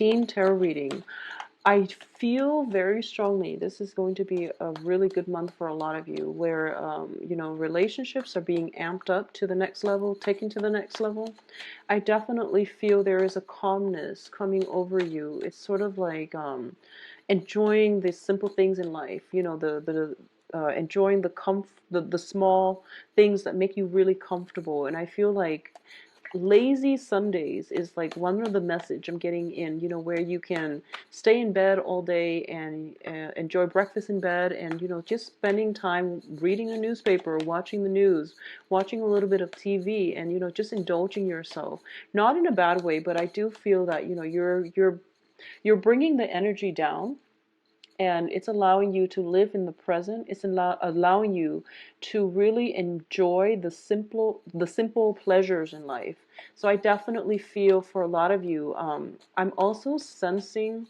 Teen tarot reading. I feel very strongly this is going to be a really good month for a lot of you where, relationships are being amped up to the next level, taken to the next level. I definitely feel there is a calmness coming over you. It's sort of like enjoying the simple things in life, enjoying the small things that make you really comfortable. And I feel like lazy Sundays is like one of the message I'm getting in, where you can stay in bed all day and enjoy breakfast in bed and, just spending time reading a newspaper, watching the news, watching a little bit of TV and, just indulging yourself. Not in a bad way, but I do feel that, you're bringing the energy down and it's allowing you to live in the present. It's allowing you to really enjoy the simple pleasures in life. So I definitely feel for a lot of you, I'm also sensing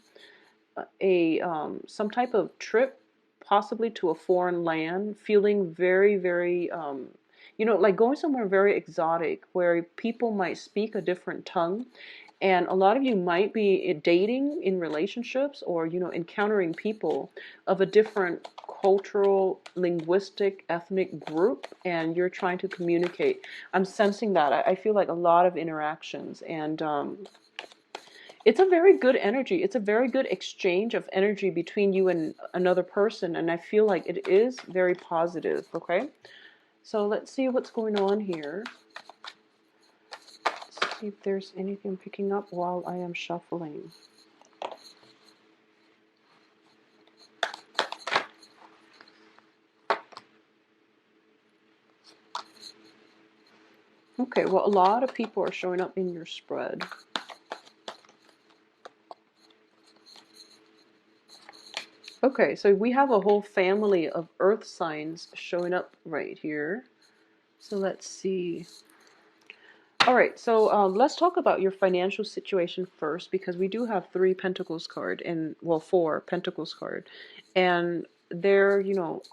a some type of trip, possibly to a foreign land, feeling very, very, like going somewhere very exotic where people might speak a different tongue. And a lot of you might be dating in relationships or, encountering people of a different cultural, linguistic, ethnic group, and you're trying to communicate. I'm sensing that. I feel like a lot of interactions, and it's a very good energy. It's a very good exchange of energy between you and another person, and I feel like it is very positive, okay? So let's see what's going on here. Let's see if there's anything picking up while I am shuffling. Okay, well, a lot of people are showing up in your spread. Okay, so we have a whole family of earth signs showing up right here. So let's see. All right, so let's talk about your financial situation first because we do have three Pentacles card and, well, four Pentacles card. And they're,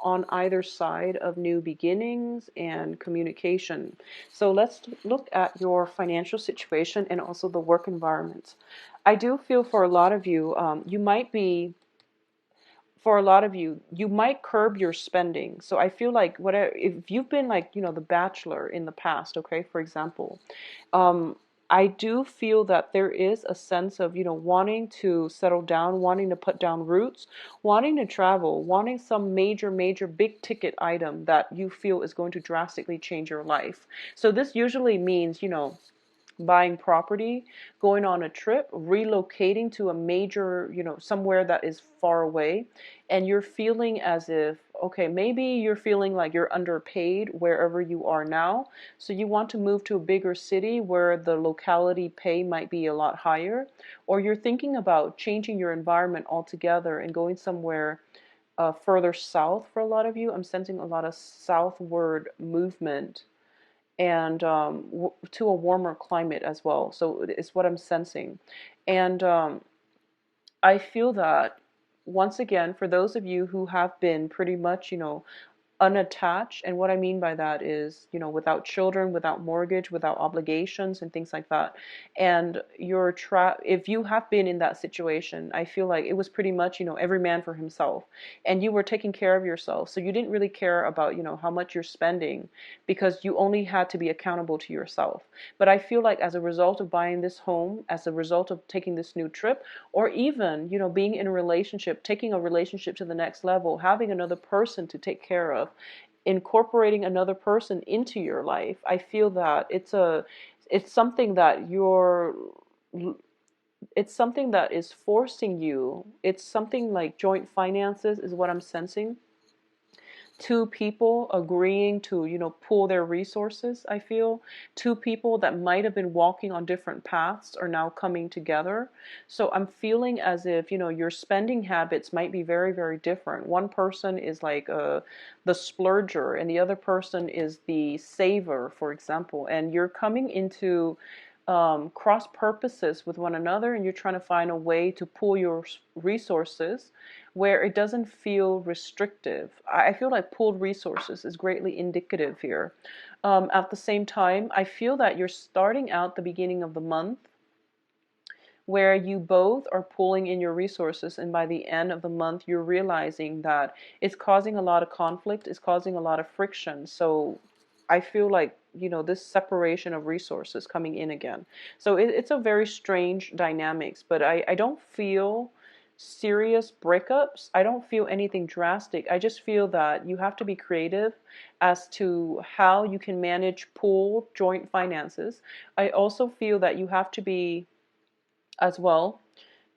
on either side of new beginnings and communication. So let's look at your financial situation and also the work environment. I do feel for a lot of you, you might curb your spending. So I feel like whatever, if you've been like, the bachelor in the past, okay, for example, um, I do feel that there is a sense of, wanting to settle down, wanting to put down roots, wanting to travel, wanting some major, major big ticket item that you feel is going to drastically change your life. So this usually means, buying property, going on a trip, relocating to a major, somewhere that is far away, and you're feeling as if, okay, maybe you're feeling like you're underpaid wherever you are now, so you want to move to a bigger city where the locality pay might be a lot higher, or you're thinking about changing your environment altogether and going somewhere further south. For a lot of you, I'm sensing a lot of southward movement and to a warmer climate as well. So it's what I'm sensing. And I feel that once again, for those of you who have been pretty much, unattached, and what I mean by that is, without children, without mortgage, without obligations and things like that, and if you have been in that situation, I feel like it was pretty much, every man for himself, and you were taking care of yourself, so you didn't really care about, how much you're spending, because you only had to be accountable to yourself. But I feel like as a result of buying this home, as a result of taking this new trip, or even, being in a relationship, taking a relationship to the next level, having another person to take care of, incorporating another person into your life, I feel that it's something that it's something that is forcing you. It's something like joint finances is what I'm sensing. Two people agreeing to, pool their resources. I feel two people that might have been walking on different paths are now coming together. So I'm feeling as if, your spending habits might be very, very different. One person is like the splurger and the other person is the saver, for example, and you're coming into cross purposes with one another, and you're trying to find a way to pool your resources where it doesn't feel restrictive. I feel like pooled resources is greatly indicative here. At the same time, I feel that you're starting out the beginning of the month where you both are pulling in your resources, and by the end of the month you're realizing that it's causing a lot of conflict, it's causing a lot of friction. So I feel like, this separation of resources coming in again. So it's a very strange dynamics, but I don't feel serious breakups. I don't feel anything drastic. I just feel that you have to be creative as to how you can manage pool joint finances. I also feel that you have to be as well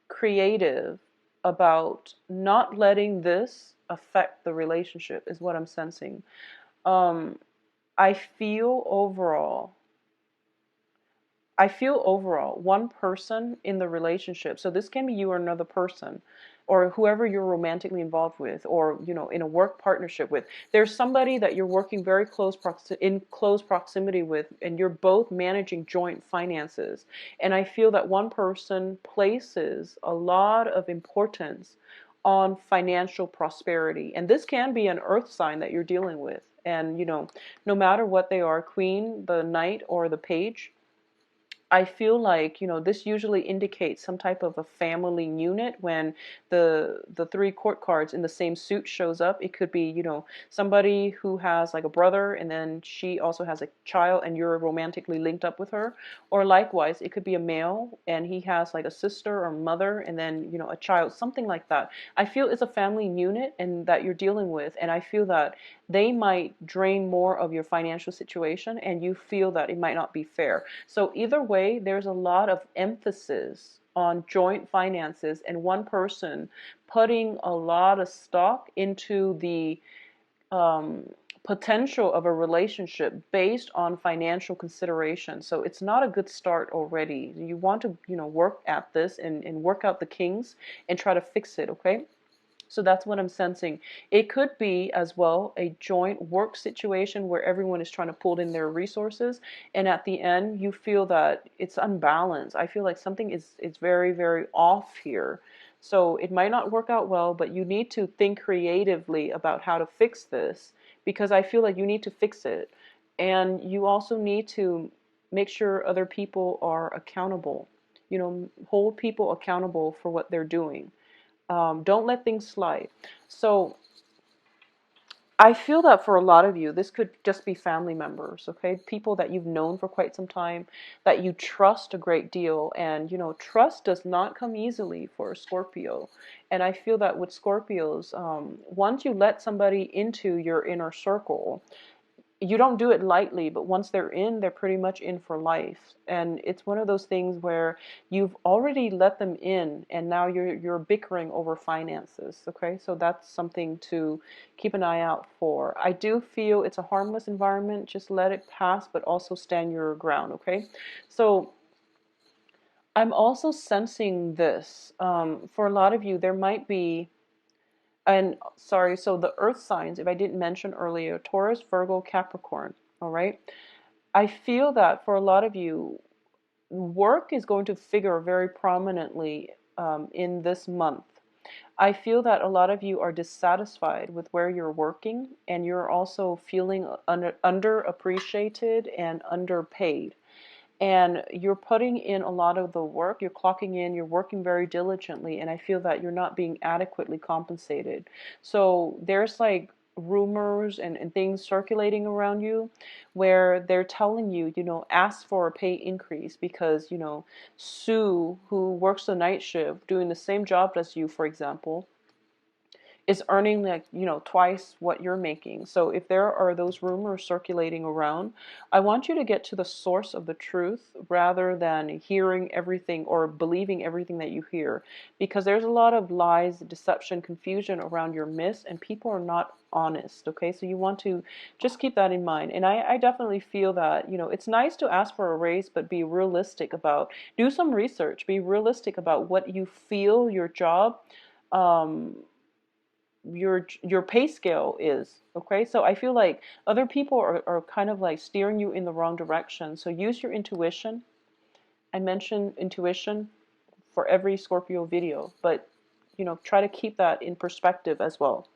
creative about not letting this affect the relationship, is what I'm sensing. Um, I feel overall I feel overall one person in the relationship, so this can be you or another person, or whoever you're romantically involved with, or in a work partnership with. There's somebody that you're working very in close proximity with, and you're both managing joint finances. And I feel that one person places a lot of importance on financial prosperity, and this can be an earth sign that you're dealing with. And no matter what they are, queen, the knight, or the page, I feel like, this usually indicates some type of a family unit when the three court cards in the same suit shows up. It could be, somebody who has like a brother, and then she also has a child and you're romantically linked up with her. Or likewise, it could be a male and he has like a sister or mother and then, a child, something like that. I feel it's a family unit and that you're dealing with, and I feel that they might drain more of your financial situation and you feel that it might not be fair. So either way, there's a lot of emphasis on joint finances and one person putting a lot of stock into the um, potential of a relationship based on financial consideration. So it's not a good start already. You want to, work at this and work out the kinks and try to fix it, okay? So that's what I'm sensing. It could be as well a joint work situation where everyone is trying to pull in their resources, and at the end you feel that it's unbalanced. I feel like something is very, very off here. So it might not work out well, but you need to think creatively about how to fix this, because I feel like you need to fix it. And you also need to make sure other people are accountable. Hold people accountable for what they're doing. Don't let things slide. So I feel that for a lot of you, this could just be family members, okay? People that you've known for quite some time, that you trust a great deal. And, trust does not come easily for a Scorpio. And I feel that with Scorpios, once you let somebody into your inner circle, you don't do it lightly, but once they're in, they're pretty much in for life. And it's one of those things where you've already let them in, and now you're bickering over finances. Okay, so that's something to keep an eye out for. I do feel it's a harmless environment. Just let it pass, but also stand your ground. Okay, so I'm also sensing this. For a lot of you, there might be, and sorry, so the earth signs, if I didn't mention earlier, Taurus, Virgo, Capricorn, all right? I feel that for a lot of you, work is going to figure very prominently in this month. I feel that a lot of you are dissatisfied with where you're working, and you're also feeling underappreciated and underpaid. And you're putting in a lot of the work, you're clocking in, you're working very diligently, and I feel that you're not being adequately compensated. So there's like rumors and things circulating around you where they're telling you, ask for a pay increase because, Sue, who works the night shift doing the same job as you, for example, is earning like, twice what you're making. So if there are those rumors circulating around, I want you to get to the source of the truth rather than hearing everything or believing everything that you hear, because there's a lot of lies, deception, confusion around your myths, and people are not honest. Okay, so you want to just keep that in mind. And I definitely feel that, it's nice to ask for a raise, but be realistic about, do some research, be realistic about what you feel your job, um, your pay scale is. Okay, so I feel like other people are kind of like steering you in the wrong direction. So use your intuition. I mention intuition for every Scorpio video, but try to keep that in perspective as well.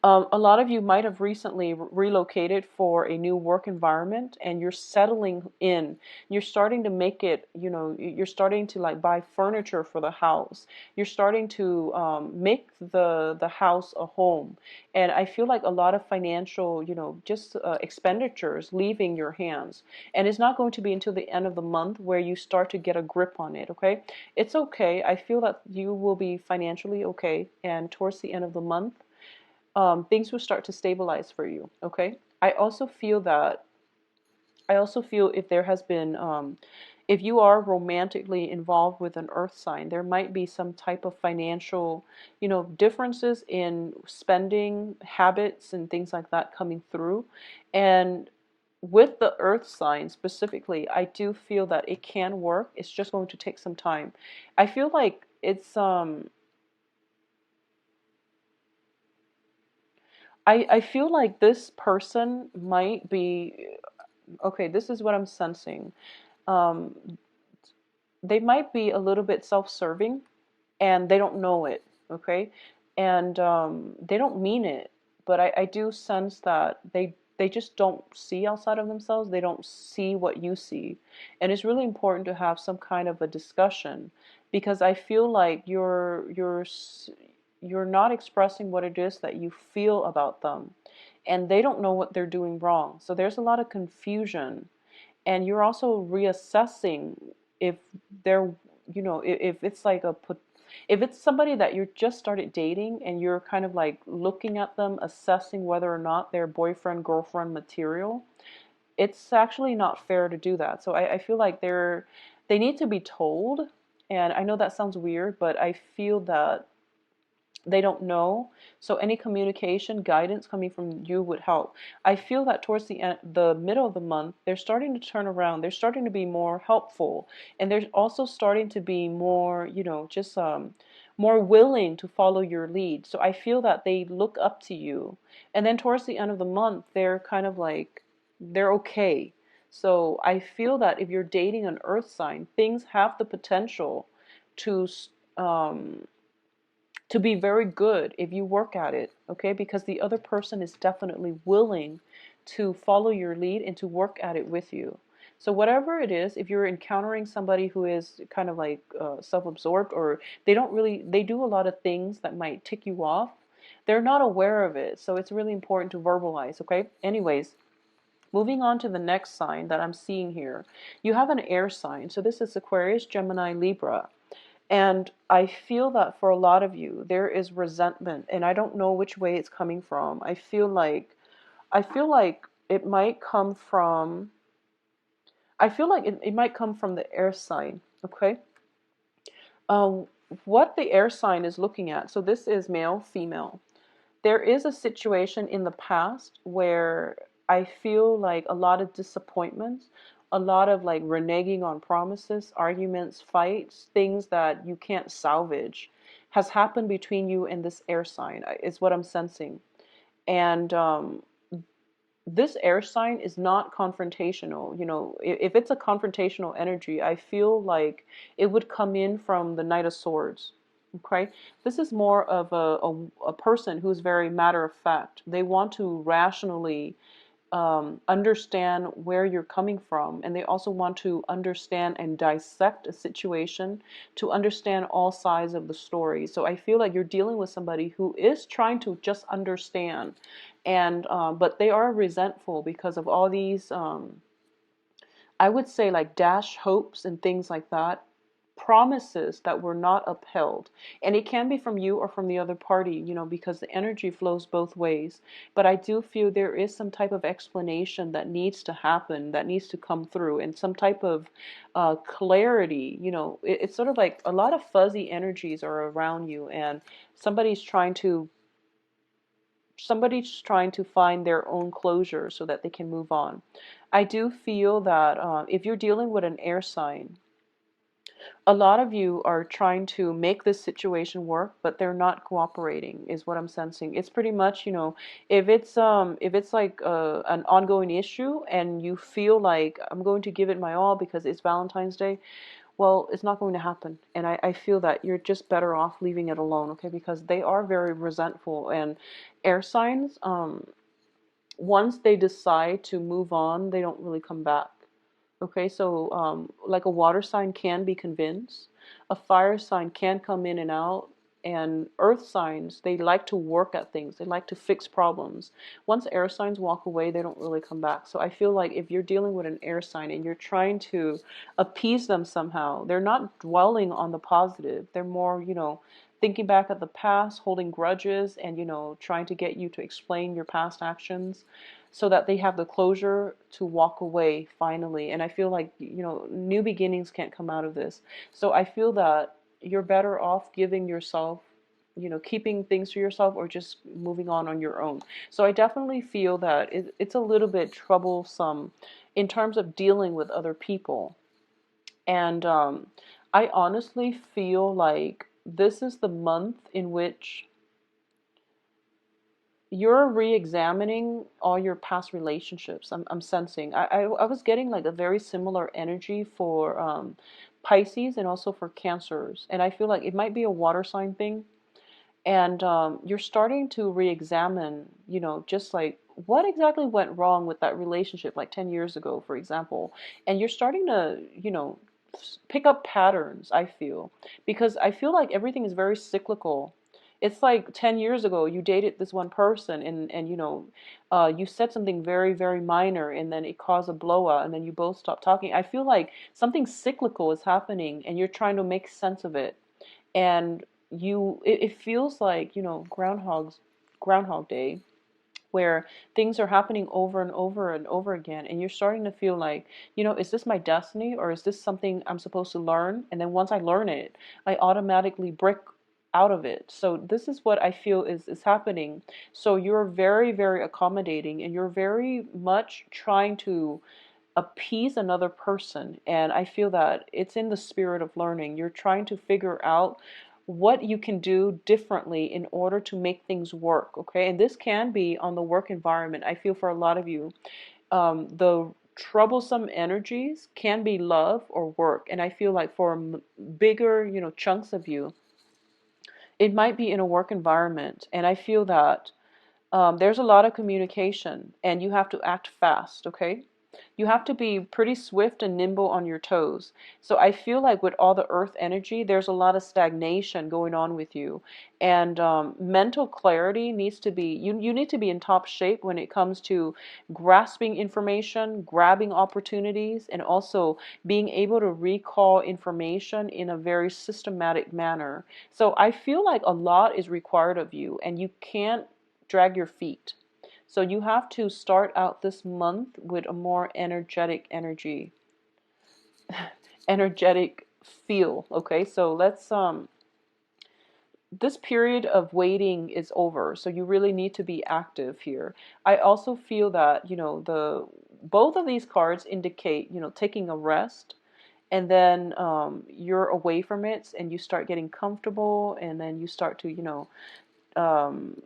A lot of you might have recently relocated for a new work environment, and you're settling in. You're starting to make it, you're starting to like buy furniture for the house. You're starting to make the house a home. And I feel like a lot of financial, just expenditures leaving your hands. And it's not going to be until the end of the month where you start to get a grip on it, okay? It's okay. I feel that you will be financially okay. And towards the end of the month, things will start to stabilize for you. Okay. I also feel if there has been, if you are romantically involved with an earth sign, there might be some type of financial, differences in spending habits and things like that coming through. And with the earth sign specifically, I do feel that it can work. It's just going to take some time. I feel like I feel like this person might be, okay, this is what I'm sensing. Um, they might be a little bit self-serving and they don't know it, okay? And they don't mean it, but I do sense that they just don't see outside of themselves. They don't see what you see. And it's really important to have some kind of a discussion because I feel like you're not expressing what it is that you feel about them. And they don't know what they're doing wrong. So there's a lot of confusion, and you're also reassessing if they're, if it's like if it's somebody that you just started dating and you're kind of like looking at them, assessing whether or not they're boyfriend girlfriend material. It's actually not fair to do that. So I feel like they need to be told. And I know that sounds weird, but I feel that they don't know. So any communication guidance coming from you would help. I feel that towards the middle of the month, they're starting to turn around. They're starting to be more helpful, and they're also starting to be more, just more willing to follow your lead. So I feel that they look up to you, and then towards the end of the month, they're kind of like they're okay. So I feel that if you're dating an earth sign, things have the potential to um, to be very good if you work at it, okay? Because the other person is definitely willing to follow your lead and to work at it with you. So whatever it is, if you're encountering somebody who is kind of like self-absorbed, or they do a lot of things that might tick you off, they're not aware of it. So it's really important to verbalize, okay? Anyways, moving on to the next sign that I'm seeing here. You have an air sign. So this is Aquarius, Gemini, Libra. And I feel that for a lot of you, there is resentment, and I don't know which way it's coming from. I feel like it might come from, I feel like it might come from the air sign, okay? Um, what the air sign is looking at, so this is male, female. There is a situation in the past where I feel like a lot of disappointments, a lot of like reneging on promises, arguments, fights, things that you can't salvage has happened between you and this air sign, is what I'm sensing. And this air sign is not confrontational. If it's a confrontational energy, I feel like it would come in from the Knight of Swords. Okay, this is more of a person who's very matter of fact. They want to rationally understand where you're coming from, and they also want to understand and dissect a situation to understand all sides of the story. So I feel like you're dealing with somebody who is trying to just understand, and but they are resentful because of all these I would say like dash hopes and things like that, promises that were not upheld. And it can be from you or from the other party, because the energy flows both ways. But I do feel there is some type of explanation that needs to happen, that needs to come through, and some type of clarity. It's sort of like a lot of fuzzy energies are around you, and somebody's trying to find their own closure so that they can move on. I do feel that if you're dealing with an air sign, a lot of you are trying to make this situation work, but they're not cooperating, is what I'm sensing. It's pretty much, if it's like an ongoing issue and you feel like I'm going to give it my all because it's Valentine's Day, well, it's not going to happen. And I feel that you're just better off leaving it alone, okay? Because they are very resentful. And air signs, once they decide to move on, they don't really come back. Okay, so like a water sign can be convinced, a fire sign can come in and out, and earth signs, they like to work at things, they like to fix problems. Once air signs walk away, they don't really come back. So I feel like if you're dealing with an air sign and you're trying to appease them somehow, they're not dwelling on the positive. They're more, thinking back at the past, holding grudges, and, trying to get you to explain your past actions so that they have the closure to walk away finally. And I feel like, new beginnings can't come out of this. So I feel that you're better off giving yourself, keeping things to yourself or just moving on your own. So I definitely feel that it's a little bit troublesome in terms of dealing with other people. And I honestly feel like this is the month in which you're re-examining all your past relationships. I'm sensing. I was getting like a very similar energy for Pisces and also for Cancers. And I feel like it might be a water sign thing. And you're starting to re-examine, just like what exactly went wrong with that relationship like 10 years ago, for example. And you're starting to, pick up patterns, I feel. Because I feel like everything is very cyclical. It's like 10 years ago, you dated this one person and you said something very, very minor and then it caused a blowout and then you both stopped talking. I feel like something cyclical is happening and you're trying to make sense of it. And it feels like, Groundhog Day, where things are happening over and over and over again, and you're starting to feel like, is this my destiny or is this something I'm supposed to learn? And then once I learn it, I automatically break out of it. So this is what I feel is happening. So you're very, very accommodating and you're very much trying to appease another person. And I feel that it's in the spirit of learning. You're trying to figure out what you can do differently in order to make things work. Okay. And this can be on the work environment. I feel for a lot of you, the troublesome energies can be love or work. And I feel like for bigger, chunks of you, it might be in a work environment. And I feel that there's a lot of communication and you have to act fast, okay? You have to be pretty swift and nimble on your toes. So I feel like with all the earth energy, there's a lot of stagnation going on with you. And mental clarity needs to be, you need to be in top shape when it comes to grasping information, grabbing opportunities, and also being able to recall information in a very systematic manner. So I feel like a lot is required of you and you can't drag your feet. So you have to start out this month with a more energetic feel. Okay, so let's this period of waiting is over, so you really need to be active here. I also feel that, the both of these cards indicate, taking a rest, and then you're away from it and you start getting comfortable, and then you start to, um,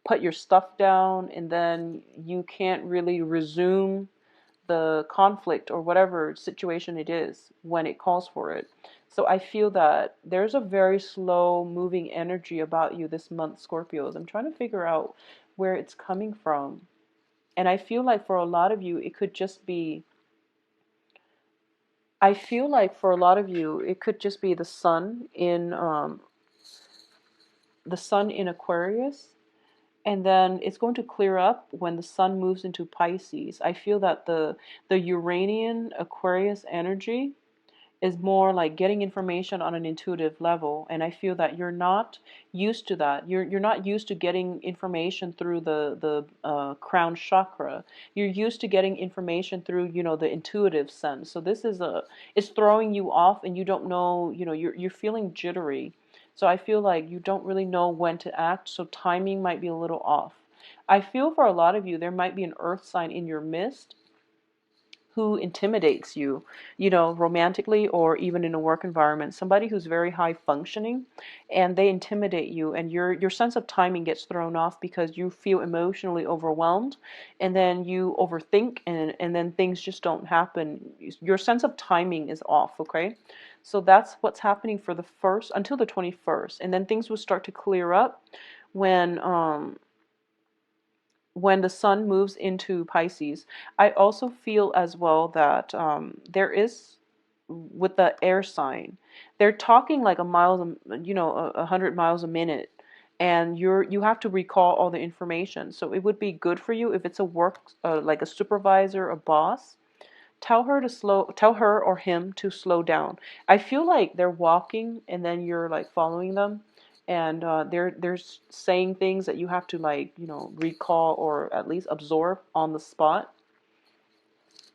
put your stuff down, and then you can't really resume the conflict or whatever situation it is when it calls for it. So I feel that there's a very slow moving energy about you this month, Scorpios. I'm trying to figure out where it's coming from. And I feel like for a lot of you, it could just be, I feel like for a lot of you, it could just be the sun in Aquarius. And then it's going to clear up when the sun moves into Pisces. I feel that the Uranian Aquarius energy is more like getting information on an intuitive level, and I feel that you're not used to that. You're not used to getting information through the crown chakra. You're used to getting information through, the intuitive sense. So this is it's throwing you off, and you don't know, you're feeling jittery. So I feel like you don't really know when to act, so timing might be a little off. I feel for a lot of you there might be an earth sign in your midst who intimidates you, you know, romantically or even in a work environment, somebody who's very high functioning and they intimidate you, and your sense of timing gets thrown off because you feel emotionally overwhelmed, and then you overthink, and then things just don't happen. Your sense of timing is off, okay? So that's what's happening for the first until the 21st, and then things will start to clear up when the sun moves into Pisces. I also feel as well that there is, with the air sign, they're talking like a mile, you know, 100 miles a minute, and you have to recall all the information. So it would be good for you if it's a work, like a supervisor, a boss. Tell her or him to slow down. I feel like they're walking and then you're like following them, and they're saying things that you have to, like, you know, recall or at least absorb on the spot,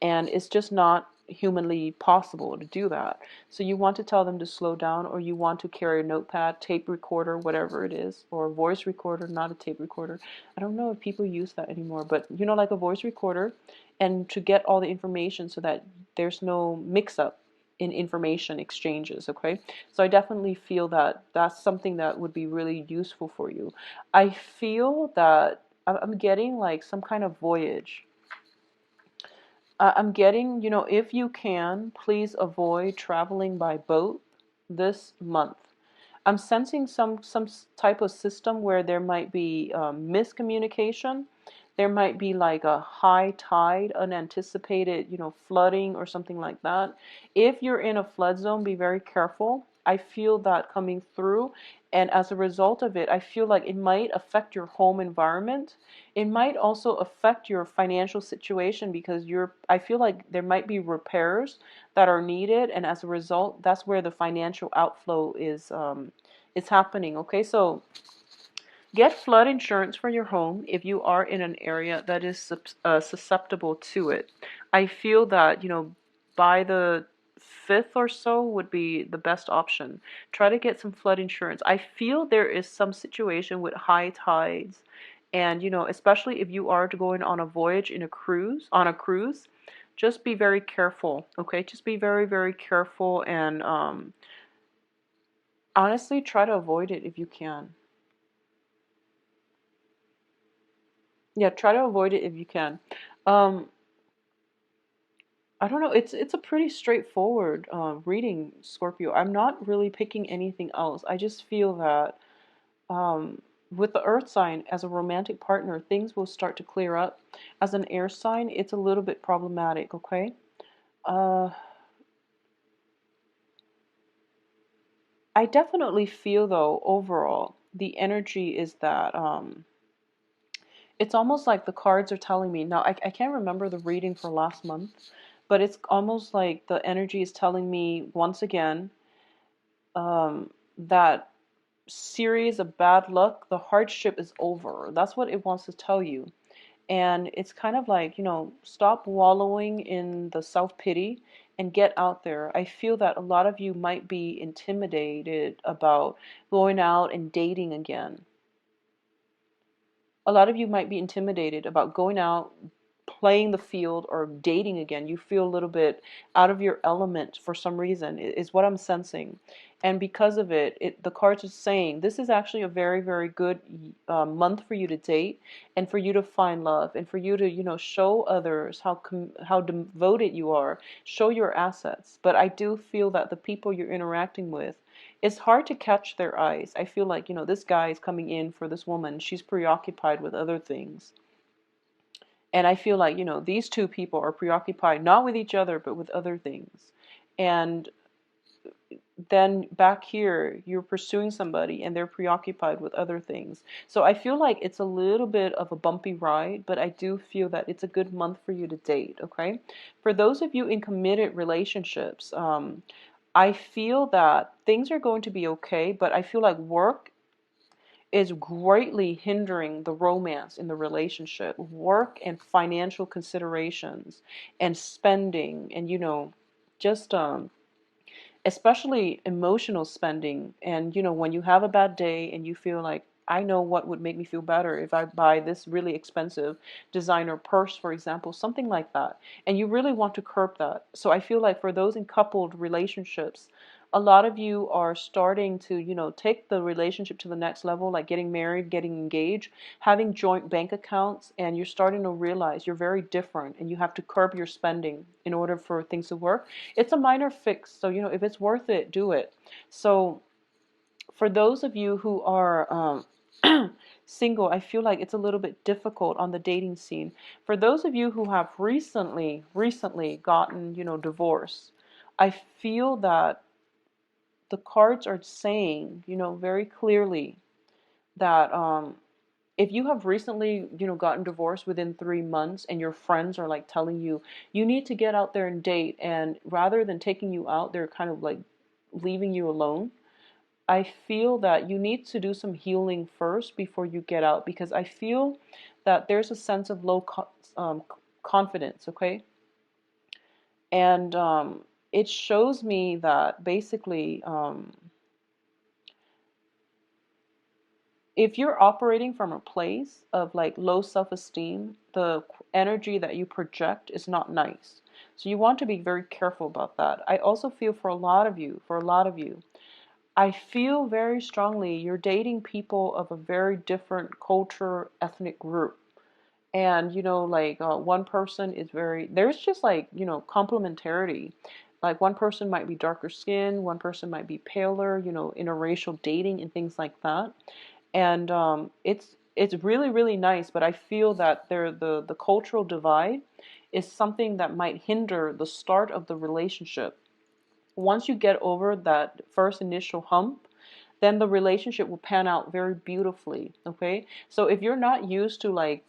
and it's just not humanly possible to do that. So you want to tell them to slow down, or you want to carry a notepad, tape recorder, whatever it is, or a voice recorder, not a tape recorder. I don't know if people use that anymore, but you know, like a voice recorder, and to get all the information so that there's no mix up in information exchanges, okay? So I definitely feel that that's something that would be really useful for you. I feel that I'm getting like some kind of voyage. I'm getting, you know, if you can, please avoid traveling by boat this month. I'm sensing some type of system where there might be miscommunication. There might be like a high tide, unanticipated, you know, flooding or something like that. If you're in a flood zone, be very careful. I feel that coming through, and as a result of it, I feel like it might affect your home environment. It might also affect your financial situation because I feel like there might be repairs that are needed, and as a result, that's where the financial outflow is happening. Okay, so get flood insurance for your home if you are in an area that is susceptible to it. I feel that, you know, by the 5th or so would be the best option. Try to get some flood insurance. I feel there is some situation with high tides, and you know, especially if you are going on a voyage in a cruise, on a cruise, just be very careful, okay? Just be very, very careful, and honestly, try to avoid it if you can. Yeah, try to avoid it if you can. Um, I don't know. It's a pretty straightforward reading, Scorpio. I'm not really picking anything else. I just feel that with the Earth sign as a romantic partner, things will start to clear up. As an air sign, it's a little bit problematic. Okay. Uh, I definitely feel though overall the energy is that it's almost like the cards are telling me now. I can't remember the reading for last month, but it's almost like the energy is telling me once again that series of bad luck, the hardship is over. That's what it wants to tell you. And it's kind of like, you know, stop wallowing in the self-pity and get out there. I feel that a lot of you might be intimidated about going out and dating again. A lot of you might be intimidated about going out, playing the field, or dating again. You feel a little bit out of your element for some reason, is what I'm sensing. And because of it, the cards are saying this is actually a very, very good month for you to date, and for you to find love, and for you to, you know, show others how devoted you are, show your assets. But I do feel that the people you're interacting with, it's hard to catch their eyes. I feel like, you know, this guy is coming in for this woman. She's preoccupied with other things. And I feel like, you know, these two people are preoccupied not with each other, but with other things. And then back here, you're pursuing somebody and they're preoccupied with other things. So I feel like it's a little bit of a bumpy ride, but I do feel that it's a good month for you to date, okay? For those of you in committed relationships, I feel that things are going to be okay, but I feel like work is greatly hindering the romance in the relationship. Work and financial considerations and spending, and you know, just especially emotional spending. And you know, when you have a bad day and you feel like I know what would make me feel better if I buy this really expensive designer purse, for example, something like that. And you really want to curb that. So I feel like for those in coupled relationships, a lot of you are starting to, take the relationship to the next level, like getting married, getting engaged, having joint bank accounts, and you're starting to realize you're very different and you have to curb your spending in order for things to work. It's a minor fix. So, if it's worth it, do it. So, for those of you who are single, I feel like it's a little bit difficult on the dating scene. For those of you who have recently gotten, divorced, I feel that the cards are saying, very clearly that if you have recently, gotten divorced within 3 months and your friends are like telling you, you need to get out there and date, and rather than taking you out, they're kind of like leaving you alone. I feel that you need to do some healing first before you get out, because I feel that there's a sense of confidence, okay? And it shows me that basically, if you're operating from a place of like low self-esteem, the energy that you project is not nice. So you want to be very careful about that. I also feel for a lot of you, I feel very strongly you're dating people of a very different culture, ethnic group. And, like one person is there's just like, complementarity. Like one person might be darker skin, one person might be paler, interracial dating and things like that. And it's really, really nice, but I feel that the cultural divide is something that might hinder the start of the relationship. Once you get over that first initial hump, then the relationship will pan out very beautifully. Okay, so if you're not used to like,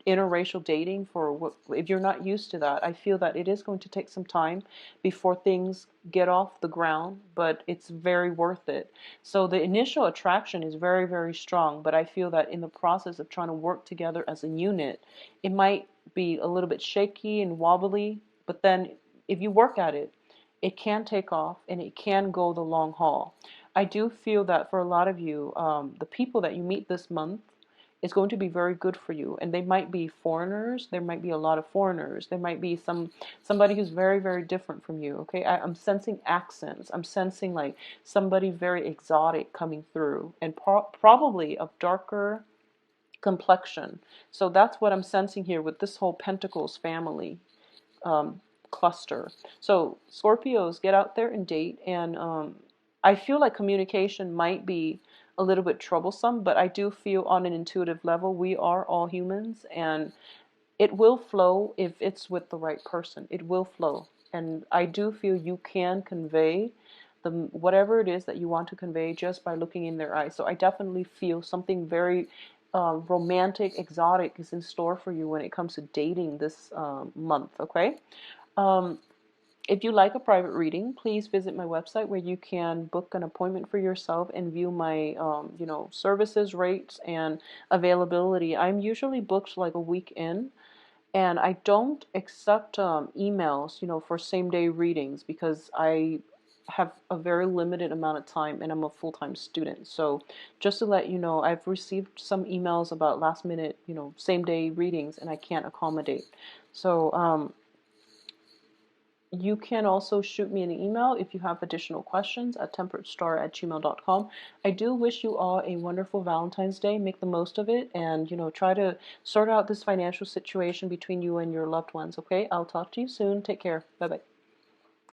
interracial dating, if you're not used to that, I feel that it is going to take some time before things get off the ground, but it's very worth it. So the initial attraction is very, very strong, but I feel that in the process of trying to work together as a unit, it might be a little bit shaky and wobbly, but then if you work at it, it can take off and it can go the long haul. I do feel that for a lot of you, the people that you meet this month is going to be very good for you, and they might be foreigners. There might be a lot of foreigners. There might be somebody who's very, very different from you. Okay, I'm sensing accents. I'm sensing like somebody very exotic coming through, and probably of darker complexion. So that's what I'm sensing here with this whole Pentacles family um, cluster. So Scorpios, get out there and date. And I feel like communication might be a little bit troublesome, but I do feel on an intuitive level, we are all humans, and it will flow if it's with the right person. It will flow. And I do feel you can convey whatever it is that you want to convey just by looking in their eyes. So I definitely feel something very romantic, exotic is in store for you when it comes to dating this month, okay? Um, if you like a private reading, please visit my website where you can book an appointment for yourself and view my, services, rates, and availability. I'm usually booked like a week in, and I don't accept emails, for same-day readings because I have a very limited amount of time and I'm a full-time student. So just to let you know, I've received some emails about last-minute, same-day readings, and I can't accommodate. So you can also shoot me an email if you have additional questions at temperatestar@gmail.com. I do wish you all a wonderful Valentine's Day. Make the most of it, and try to sort out this financial situation between you and your loved ones, okay? I'll talk to you soon. Take care. Bye-bye.